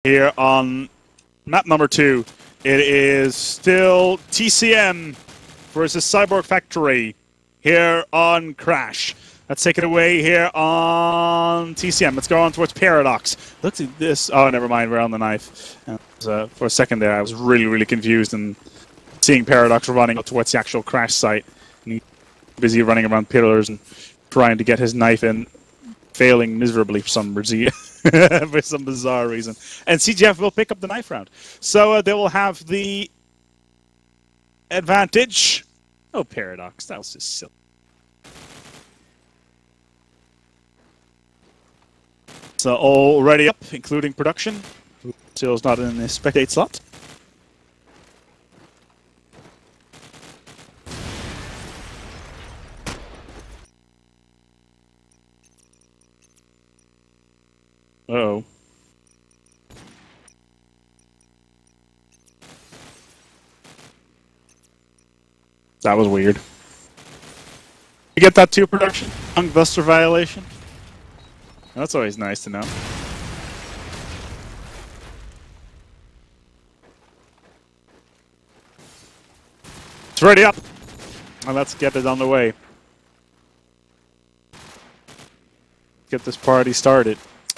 Here on map number 2, it is still TCM versus Cyborg Factory here on Crash. Let's take it away here on TCM. Let's go on towards Paradox. Look at this. Oh, never mind. We're on the knife. For a second there, I was really confused and seeing Paradox running up towards the actual Crash site. And he's busy running around pillars and trying to get his knife in, failing miserably for some reason. For some bizarre reason. And CGF will pick up the knife round. So they will have the advantage. Oh, Paradox. That was just silly. So already up, including production. Still's not in the spectate slot. Uh-oh. That was weird. You get that too, production? Buster violation? That's always nice to know. It's ready up. And let's get it on the way. Get this party started.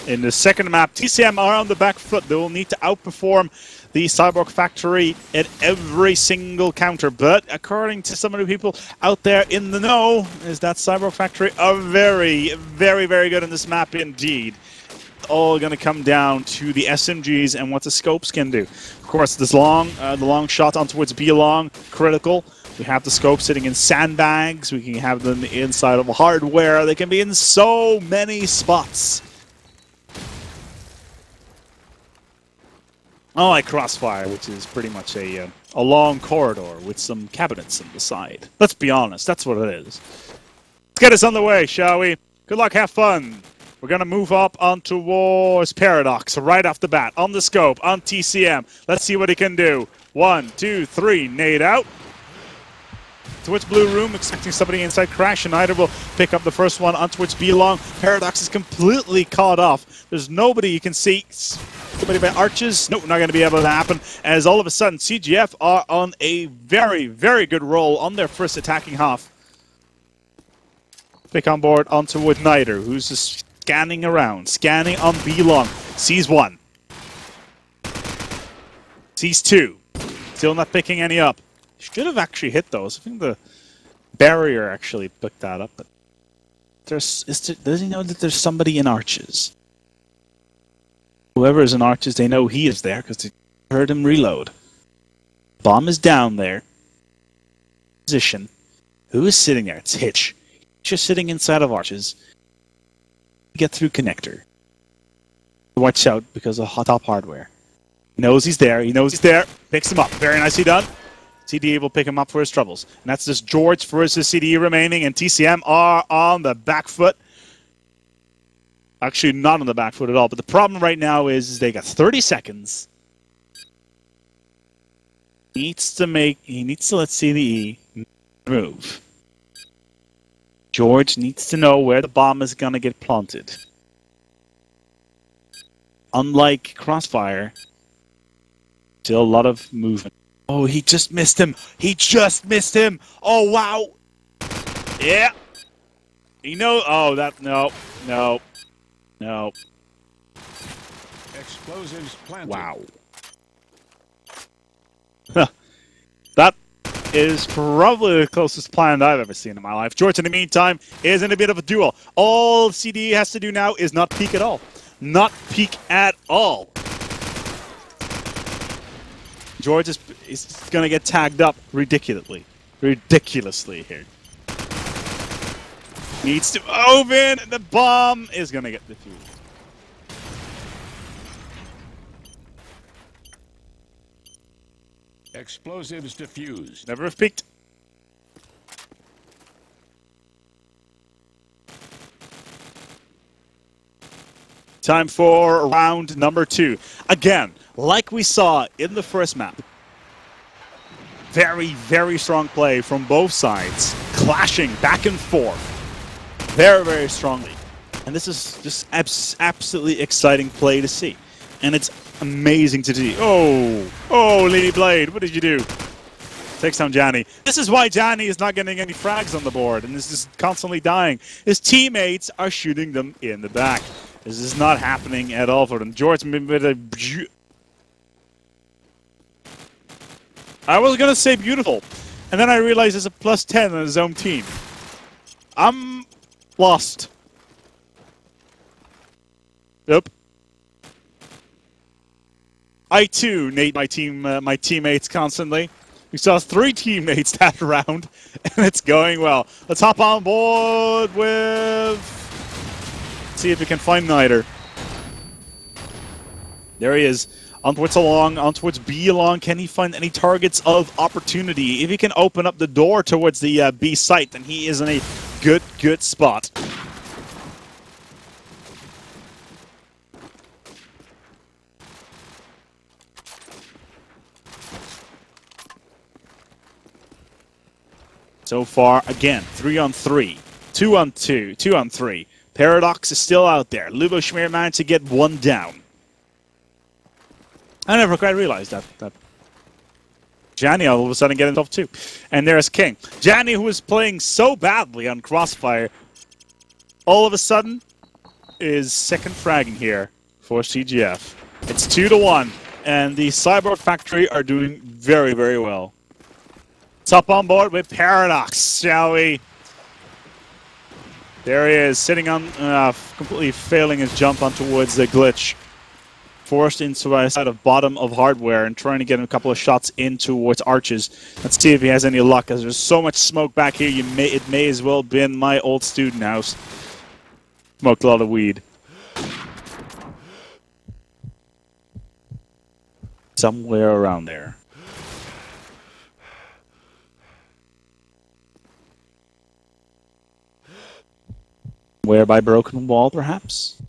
In the second map, TCM are on the back foot. They will need to outperform the Cyborg Factory at every single counter. But according to some of the people out there in the know, is that Cyborg Factory are very good in this map indeed. All going to come down to the SMGs and what the scopes can do. Of course, this the long shot on towards B long, critical. We have the scope sitting in sandbags. We can have them inside of hardware. They can be in so many spots. Unlike Crossfire, which is pretty much a long corridor with some cabinets on the side. Let's be honest, that's what it is. Let's get us on the way, shall we? Good luck, have fun. We're going to move up on towards Paradox right off the bat. On the scope, on TCM. Let's see what he can do. 1, 2, 3, nade out. Towards Blue Room, expecting somebody inside Crash, and either will pick up the first one on towards B long. Paradox is completely caught off. There's nobody you can see. Somebody by arches? Nope, not going to be able to happen. As all of a sudden, CGF are on a very good roll on their first attacking half. Pick on board on towards Niter, who's just scanning around. Scanning on B long. Sees one. Sees two. Still not picking any up. Should have actually hit those. I think the barrier actually picked that up. But does he know that there's somebody in arches? Whoever is in arches, they know he is there because they heard him reload. Bomb is down there. Position. Who is sitting there? It's Hitch. Just sitting inside of arches. Get through connector. Watch out because of top hardware. He knows he's there. He knows he's there. Picks him up. Very nicely done. CDE will pick him up for his troubles. And that's just George versus CDE remaining, and TCM are on the back foot. Actually, not on the back foot at all, but the problem right now is they got 30 seconds. He needs to let CDE move. George needs to know where the bomb is going to get planted. Unlike Crossfire, still a lot of movement. Oh, he just missed him. He just missed him. Oh, wow. Yeah. You know, oh, that, no. Explosives planted. Wow. That is probably the closest plan I've ever seen in my life. George, in the meantime, is in a bit of a duel. All CDE has to do now is not peek at all. Not peek at all. George is going to get tagged up ridiculously here. Needs to move in, and the bomb is going to get defused. Explosives diffused. Never have peeked. Time for round number 2. Again, like we saw in the first map. Very strong play from both sides. Clashing back and forth. Very strongly. And this is just absolutely exciting play to see. And it's amazing to see. Oh, Lady Blade, what did you do? Takes down Johnny. This is why Johnny is not getting any frags on the board and is just constantly dying. His teammates are shooting them in the back. This is not happening at all for them. George with a... I was gonna say beautiful, and then I realized there's a +10 on his own team. I'm lost. Yep. I too nade my teammates constantly. We saw 3 teammates that round, and it's going well. Let's hop on board with... see if we can find Niter. There he is. On towards along, on towards B along. Can he find any targets of opportunity? If he can open up the door towards the B site, then he is in a good spot. So far, again, 3-on-3, 2-on-2, 2-on-3. Paradox is still out there. Lubo Schmier managed to get 1 down. I never quite realized that Janny all of a sudden getting off 2. And there's King. Janny, who was playing so badly on Crossfire, all of a sudden is second fragging here for CGF. It's 2-1, and the Cyborg Factory are doing very well. Let's hop on board with Paradox, shall we? There he is, sitting on, completely failing his jump on towards the glitch. Forced into a side of bottom of hardware and trying to get a couple of shots in towards arches. Let's see if he has any luck, as there's so much smoke back here. It may as well been my old student house. Smoked a lot of weed. Somewhere around there. Where by broken wall, perhaps?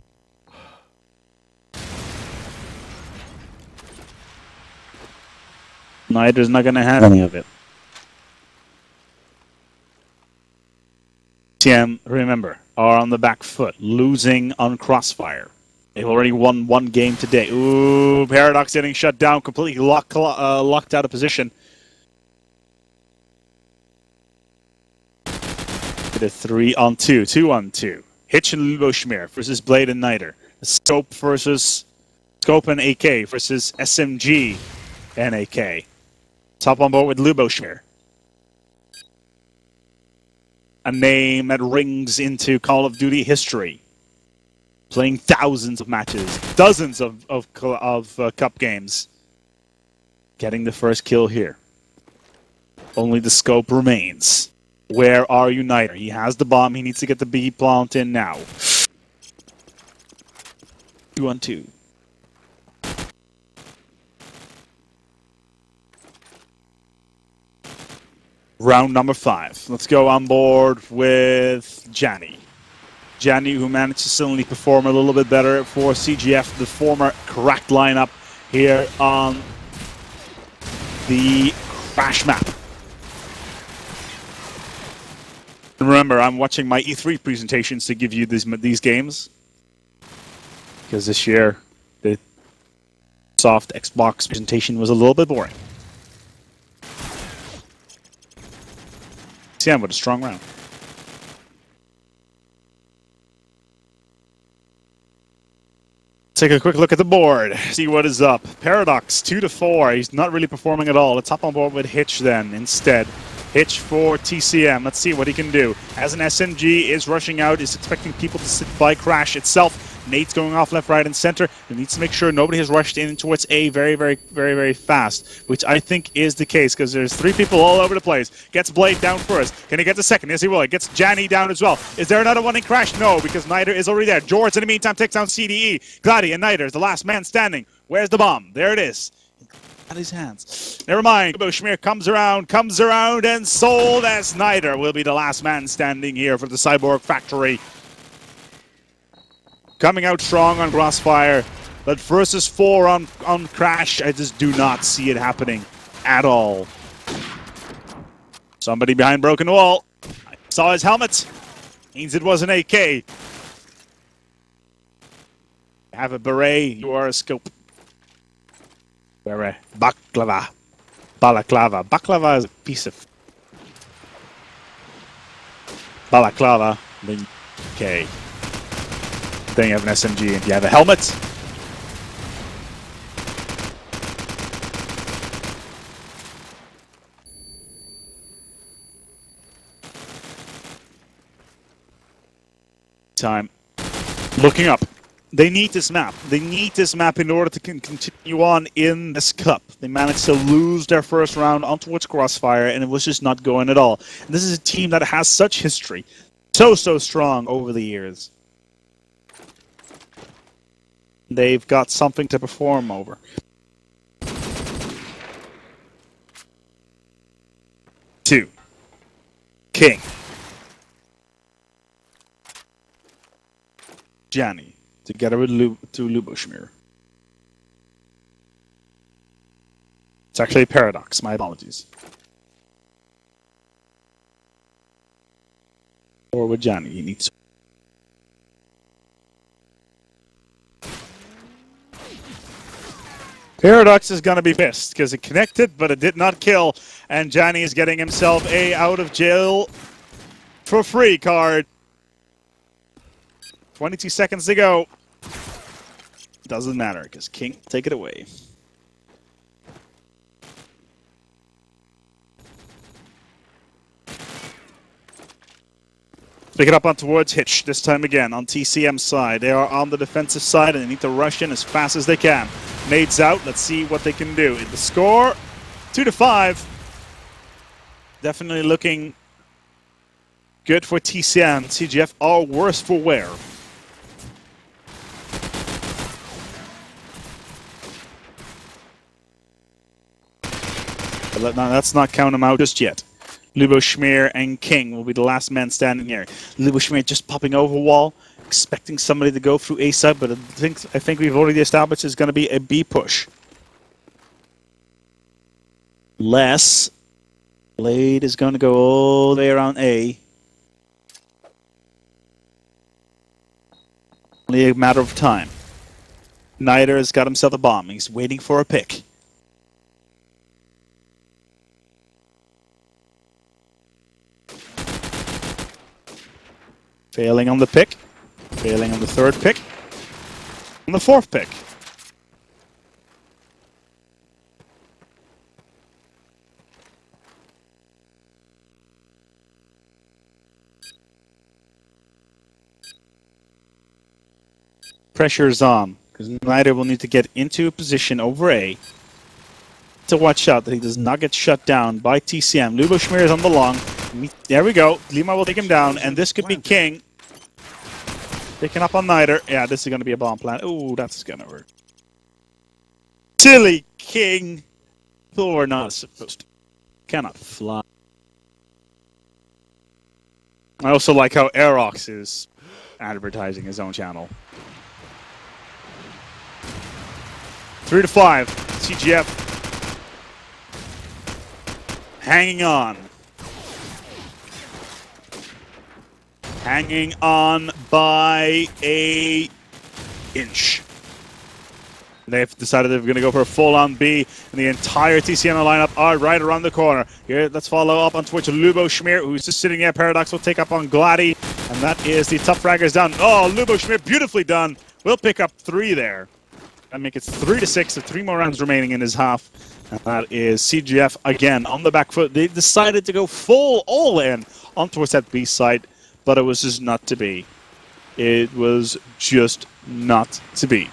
Niter's not going to have any of it. TCM, remember, are on the back foot, losing on Crossfire. They've already won 1 game today. Ooh, Paradox getting shut down, completely locked out of position. Get a 3-on-2, 2-on-2. Hitch and Lubo Schmier versus Blade and Niter. Scope and AK versus SMG and AK. Top on board with Lubo Schmier. A name that rings into Call of Duty history. Playing thousands of matches, dozens of cup games. Getting the first kill here. Only the scope remains. Where are you, Niter? He has the bomb. He needs to get the B plant in now. 2-on-2. Round number 5. Let's go on board with Janny. Janny, who managed to suddenly perform a little bit better for CGF, the former cracked lineup here on the Crash map. And remember, I'm watching my E3 presentations to give you these games. Because this year, the soft Xbox presentation was a little bit boring. TCM with a strong round. Take a quick look at the board, see what is up. Paradox, 2-4. He's not really performing at all. Let's hop on board with Hitch then instead. Hitch for TCM. Let's see what he can do. As an SMG is rushing out, is expecting people to sit by Crash itself. Nate's going off left, right, and center. He needs to make sure nobody has rushed in towards A very fast, which I think is the case because there's 3 people all over the place. Gets Blade down first. Can he get the second? Yes, he will. He gets Janny down as well. Is there another one in Crash? No, because Niter is already there. George, in the meantime, takes down CDE. Gladi and Niter is the last man standing. Where's the bomb? There it is. At his hands. Never mind. Lubo Schmier comes around, and sold as Niter will be the last man standing here for the Cyborg Factory. Coming out strong on Crossfire, but versus 4 on Crash, I just do not see it happening at all. Somebody behind broken wall. I saw his helmet. Means it was an AK. Have a beret, you are a scope. Where baklava. Balaclava. Baklava is a piece of balaclava. Then okay. Then you have an SMG and you have a helmet. Time. Looking up. They need this map. They need this map in order to continue on in this cup. They managed to lose their first round on towards Crossfire, and it was just not going at all. And this is a team that has such history. So strong over the years. They've got something to perform over. Two. King. Johnny. Together with Luboshmir. It's actually a paradox. My apologies. Or with Johnny, he needs. Paradox is going to be pissed because it connected, but it did not kill. And Johnny is getting himself a out of jail for free card. 22 seconds to go. Doesn't matter because King, take it away. Pick it up on towards Hitch, this time again on TCM side. They are on the defensive side and they need to rush in as fast as they can. Nades out, let's see what they can do. The score, 2-5. Definitely looking good for TCM. CGF are worse for wear. But let's not count them out just yet. Luboshmir and King will be the last man standing here. Luboshmir just popping over wall, expecting somebody to go through A side, but I think we've already established it's going to be a B push. Less. Blade is going to go all the way around A. Only a matter of time. Niter has got himself a bomb. He's waiting for a pick. Failing on the pick. Failing on the third pick. On the fourth pick. Pressure's on, because Niter will need to get into a position over A to watch out that he does not get shut down by TCM. Luboshmir is on the long. There we go. Lima will take him down, and this could be King. Picking up on Niter. Yeah, this is going to be a bomb plant. Ooh, that's going to hurt. Silly King. Thor not supposed to. Cannot fly. I also like how Aerox is advertising his own channel. 3-5. CGF. Hanging on. Hanging on by a inch. They've decided they're going to go for a full-on B, and the entire TCM lineup are right around the corner. Here, let's follow up on Twitch. Luboshmir, who's just sitting there. Paradox will take up on Gladdy, and that is the top fraggers down. Oh, Luboshmir, beautifully done. We'll pick up 3 there. That make it 3-6, with 3 more rounds remaining in his half. And that is CGF again on the back foot. They decided to go full all-in on towards that B side, but it was just not to be. It was just not to be.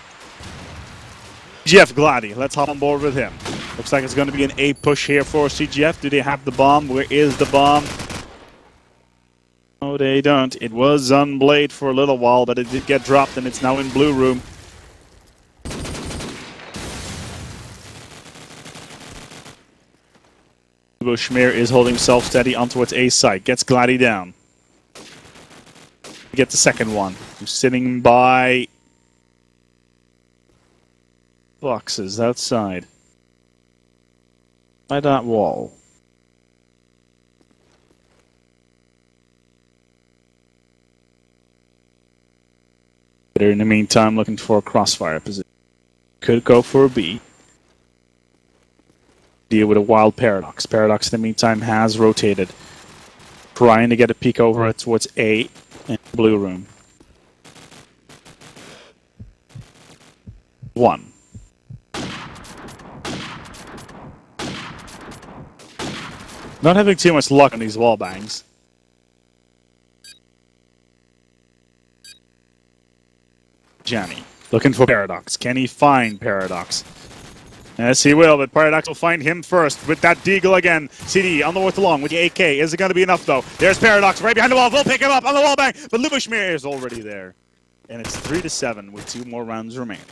CGF Gladdy, let's hop on board with him. Looks like it's going to be an A push here for CGF. Do they have the bomb? Where is the bomb? No, they don't. It was on Blade for a little while, but it did get dropped, and it's now in Blue Room. Luboshmir is holding himself steady on towards A side. Gets Gladdy down. Get the second one. Who's sitting by boxes outside. By that wall. They're in the meantime looking for a crossfire position. Could go for a B. deal with a wild Paradox. Paradox, in the meantime, has rotated, trying to get a peek over it towards A and blue room. 1. Not having too much luck on these wall bangs. Johnny, looking for Paradox. Can he find Paradox? Yes, he will, but Paradox will find him first with that Deagle again. CD on the way along with the AK. Is it going to be enough, though? There's Paradox right behind the wall. We'll pick him up on the wall bang, but Luboshmir is already there. And it's 3-7 with 2 more rounds remaining.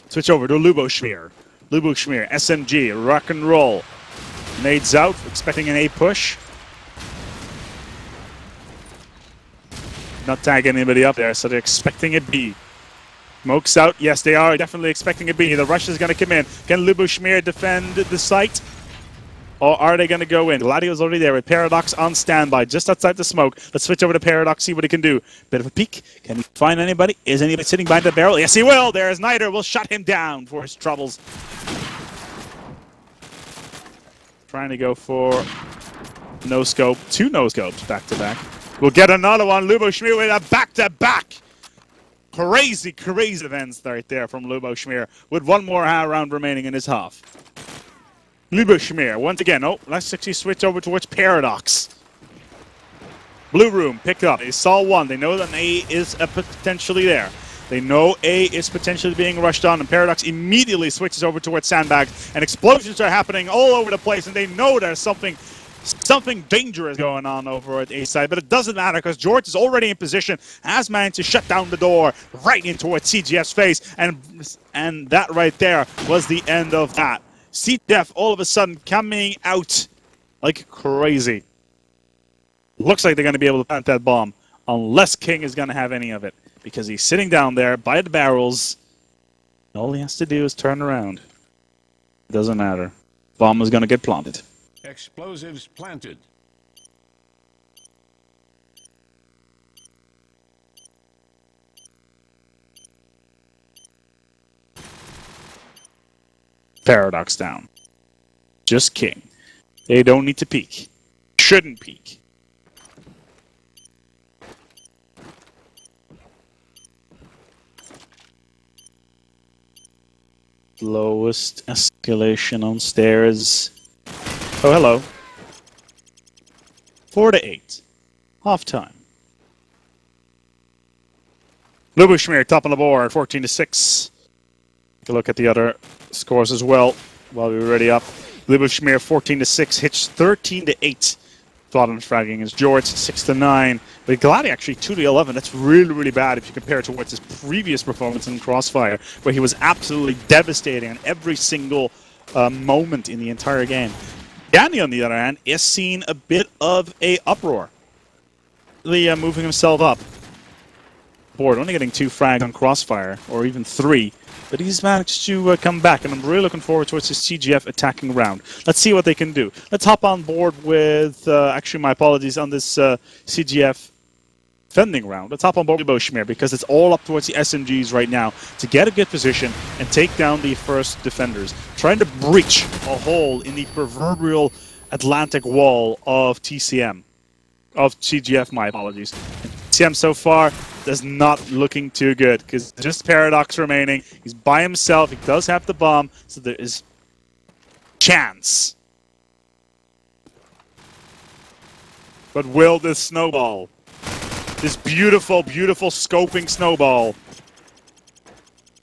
Switch over to Luboshmir. Luboshmir, SMG, rock and roll. Nades out, expecting an A push. Not tagging anybody up there, so they're expecting a B. Smokes out, yes, they are definitely expecting a B. The rush is going to come in. Can Luboshmir defend the site? Or are they going to go in? Gladio's already there with Paradox on standby, just outside the smoke. Let's switch over to Paradox, see what he can do. Bit of a peek. Can he find anybody? Is anybody sitting behind the barrel? Yes, he will. There's Niter. We'll shut him down for his troubles. Trying to go for no scope. 2 no scopes back to back. We'll get another one. Luboshmir with a back-to-back. Crazy, crazy events right there from Luboshmir with 1 more round remaining in his half. Luboshmir, once again, let's actually switch over towards Paradox. Blue room, pick up. They saw 1. They know that an A is potentially there. They know A is potentially being rushed on, and Paradox immediately switches over towards Sandbag, and explosions are happening all over the place, and they know there's something dangerous going on over at A side, but it doesn't matter because George is already in position, has managed to shut down the door right in towards CGF's face, and that right there was the end of that. CGF all of a sudden coming out like crazy. Looks like they're going to be able to plant that bomb, unless King is going to have any of it, because he's sitting down there by the barrels. All he has to do is turn around. It doesn't matter. Bomb is going to get planted. Explosives planted. Paradox down. Just King. They don't need to peek. Shouldn't peek. Lowest escalation on stairs. Oh, hello. 4-8. Half time. Luboshmir top on the board, 14-6. Take a look at the other scores as well while we were ready up. Luboshmir 14-6, Hitch 13-8. Bottom fragging is George 6-9. But Gladi actually 2-11. That's really, really bad if you compare it to what's his previous performance in Crossfire, where he was absolutely devastating on every single moment in the entire game. Danny, on the other hand, is seeing a bit of a uproar. Really moving himself up. Board only getting 2 frags on Crossfire, or even 3. But he's managed to come back, and I'm really looking forward towards his CGF attacking round. Let's see what they can do. Let's hop on board with, actually my apologies, on this CGF defending round. Let's hop on board with Luboshmir, because it's all up towards the SMGs right now to get a good position and take down the first defenders. Trying to breach a hole in the proverbial Atlantic wall of TCM. Of CGF, my apologies. And TCM so far is not looking too good, because just Paradox remaining. He's by himself. He does have the bomb, so there is chance. But will this snowball, this beautiful, beautiful scoping snowball,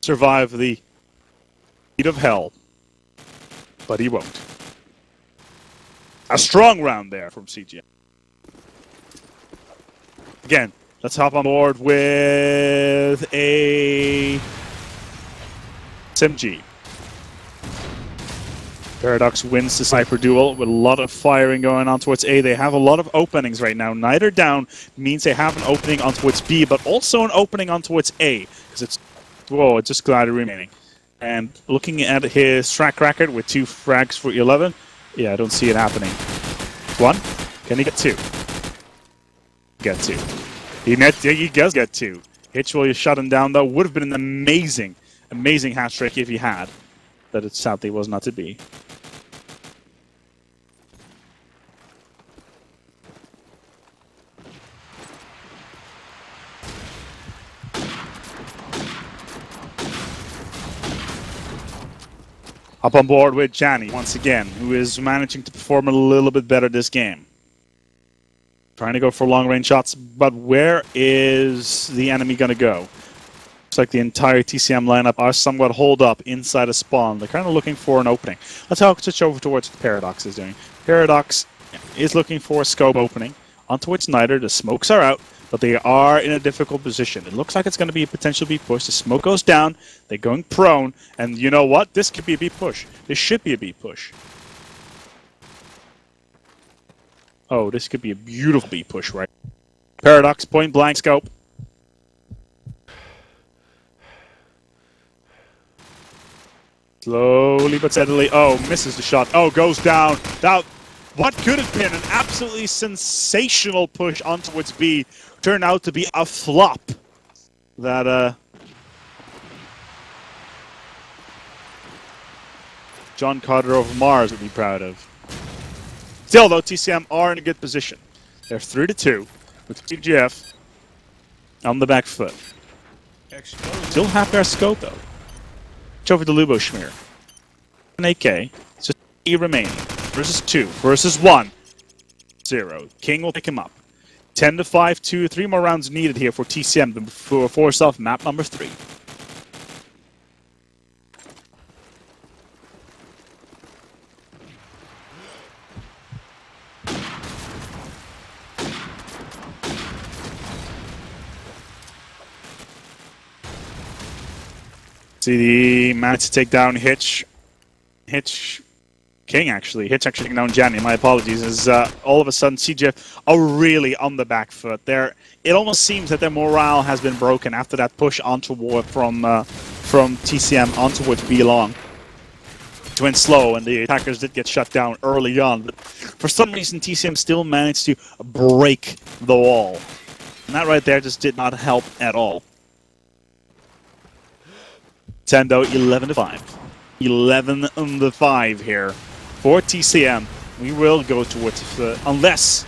survive the heat of hell? But he won't. A strong round there from CGM. Again, let's hop on board with a SMG. Paradox wins the Sniper duel with a lot of firing going on towards A. They have a lot of openings right now. Neither down means they have an opening on towards B, but also an opening on towards A. Because it's, whoa, it's just Gladi remaining. And looking at his track record with 2 frags for 11, yeah, I don't see it happening. 1. Can he get 2? Get 2. He does get 2. Hitch will shut him down, though. Would have been an amazing, amazing hat trick if he had. But it sadly was not to be. Up on board with Jani once again, who is managing to perform a little bit better this game. Trying to go for long-range shots, but where is the enemy going to go? Looks like the entire TCM lineup are somewhat holed up inside a spawn. They're kind of looking for an opening. Let's switch over towards what Paradox is doing. Paradox is looking for a scope opening. Onto which Niter, the smokes are out, but they are in a difficult position. It looks like it's going to be a potential B push. The smoke goes down, they're going prone, and you know what? This could be a B push. This should be a B push. Oh, this could be a beautiful B push, right? Paradox, point blank scope. Slowly but steadily. Oh, misses the shot. Oh, goes down. Now, what could have been an absolutely sensational push on towards B turned out to be a flop. That, John Carter of Mars would be proud of. Still, though, TCM are in a good position. They're 3-2 with TGF on the back foot. Still have their scope, though. Switch over to Luboschmier. An AK. It's just 3 remaining. Versus 2. Versus 1. 0. King will pick him up. 10-5, 2. 3 more rounds needed here for TCM to force off map number 3. See the managed to take down King actually. Hitch actually taking down Jani, my apologies, as all of a sudden CGF are really on the back foot. It almost seems that their morale has been broken after that push onto from TCM on towards B long. It went slow and the attackers did get shut down early on, but for some reason TCM still managed to break the wall. And that right there just did not help at all. Tendo 11-5. 11-5 here for TCM. We will go towards the unless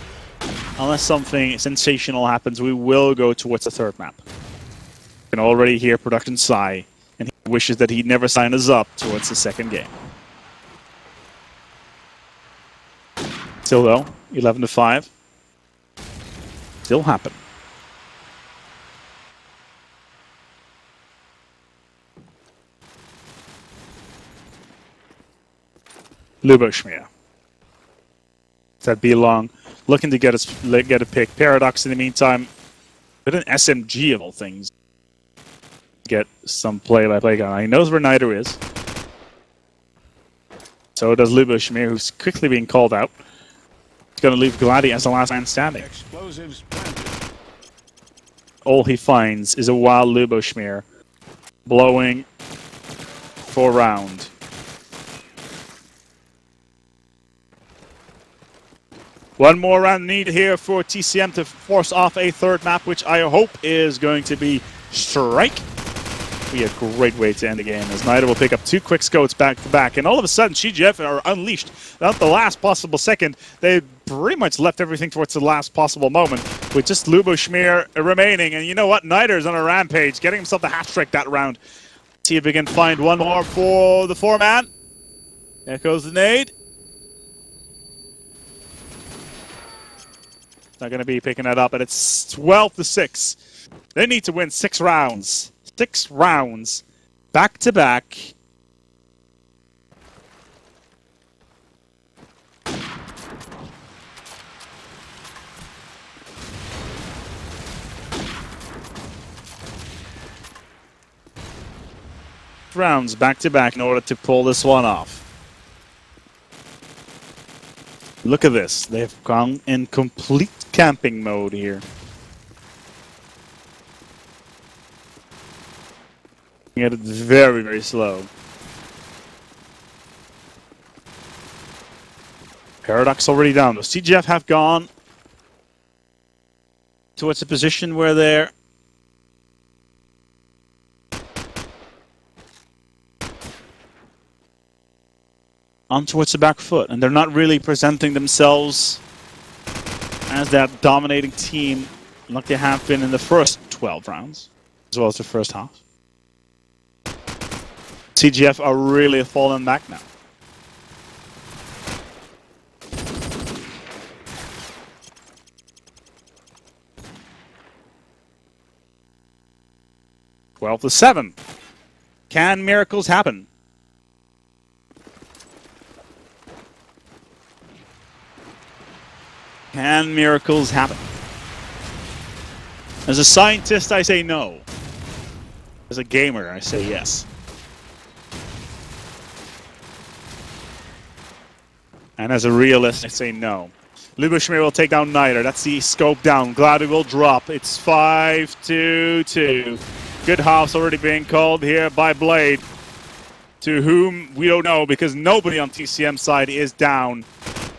something sensational happens, we will go towards the third map. You can already hear production sigh, and he wishes that he never signed us up towards the second game. Still though, 11-5. Still happen. Luboschmier. That B long, looking to get a pick. Paradox in the meantime, with an SMG of all things, get some play-by-play going. He knows where Niter is. So does Luboschmier, who's quickly being called out. He's going to leave Gladi as the last man standing. All he finds is a wild Luboschmier blowing for round. One more round needed here for TCM to force off a third map, which I hope is going to be Strike. Be a great way to end the game, as Niter will pick up 2 quick scopes back to back, and all of a sudden CGF are unleashed. At the last possible second, they pretty much left everything towards the last possible moment, with just Luboschmier remaining. And you know what? Niter's on a rampage, getting himself the hat trick that round. See if we can find one more for the 4-man. There goes the nade. Not going to be picking that up, and it's 12-6. They need to win 6 rounds. 6 rounds. Back to back. Rounds back to back in order to pull this one off. Look at this. They've gone in complete camping mode here. Get it very, very slow. Paradox already down. The CGF have gone towards a position where they're on towards the back foot, and they're not really presenting themselves as that dominating team like they have been in the first 12 rounds, as well as the first half. CGF are really falling back now. Well, 12-7. Can miracles happen? Can miracles happen? As a scientist, I say no. As a gamer, I say yes. And as a realist, I say no. Lubushmir will take down Niter. That's the scope down. Gladly will drop. It's 5-2-2. Good half's already being called here by Blade, to whom we don't know because nobody on TCM side is down.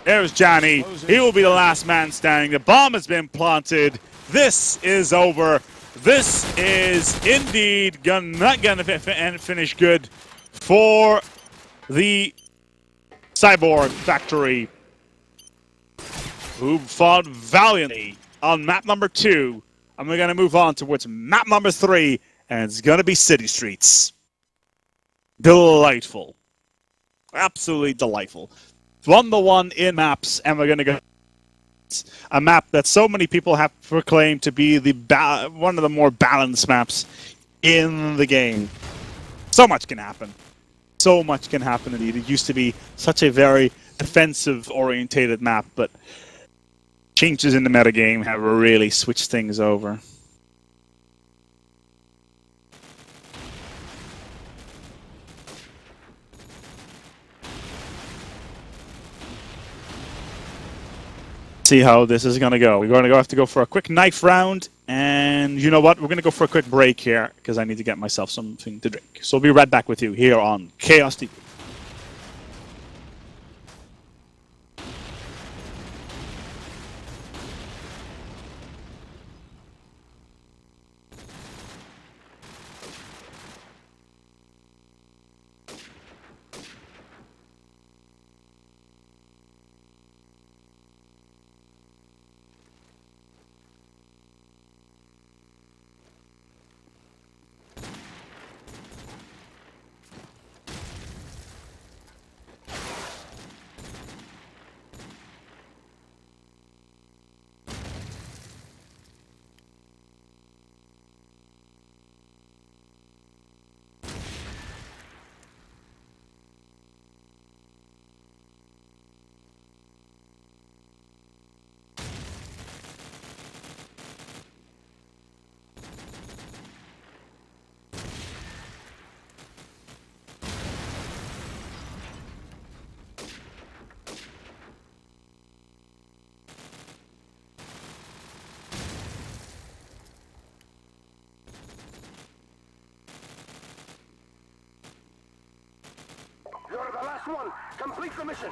There's Johnny. He will be the last man standing. The bomb has been planted. This is over. This is indeed not going to finish good for the Cyborg factory, who fought valiantly on map number 2. And we're going to move on towards map number 3, and it's going to be City Streets. Delightful. Absolutely delightful. 1-1 in maps, and we're going to go a map that so many people have proclaimed to be the one of the more balanced maps in the game. So much can happen. So much can happen indeed. It used to be such a very defensive-orientated map, but changes in the metagame have really switched things over. See how this is going to go. We're going to have to go for a quick knife round, and you know what? We're going to go for a quick break here because I need to get myself something to drink. So we'll be right back with you here on Chaos TV. You're the last one. Complete the mission.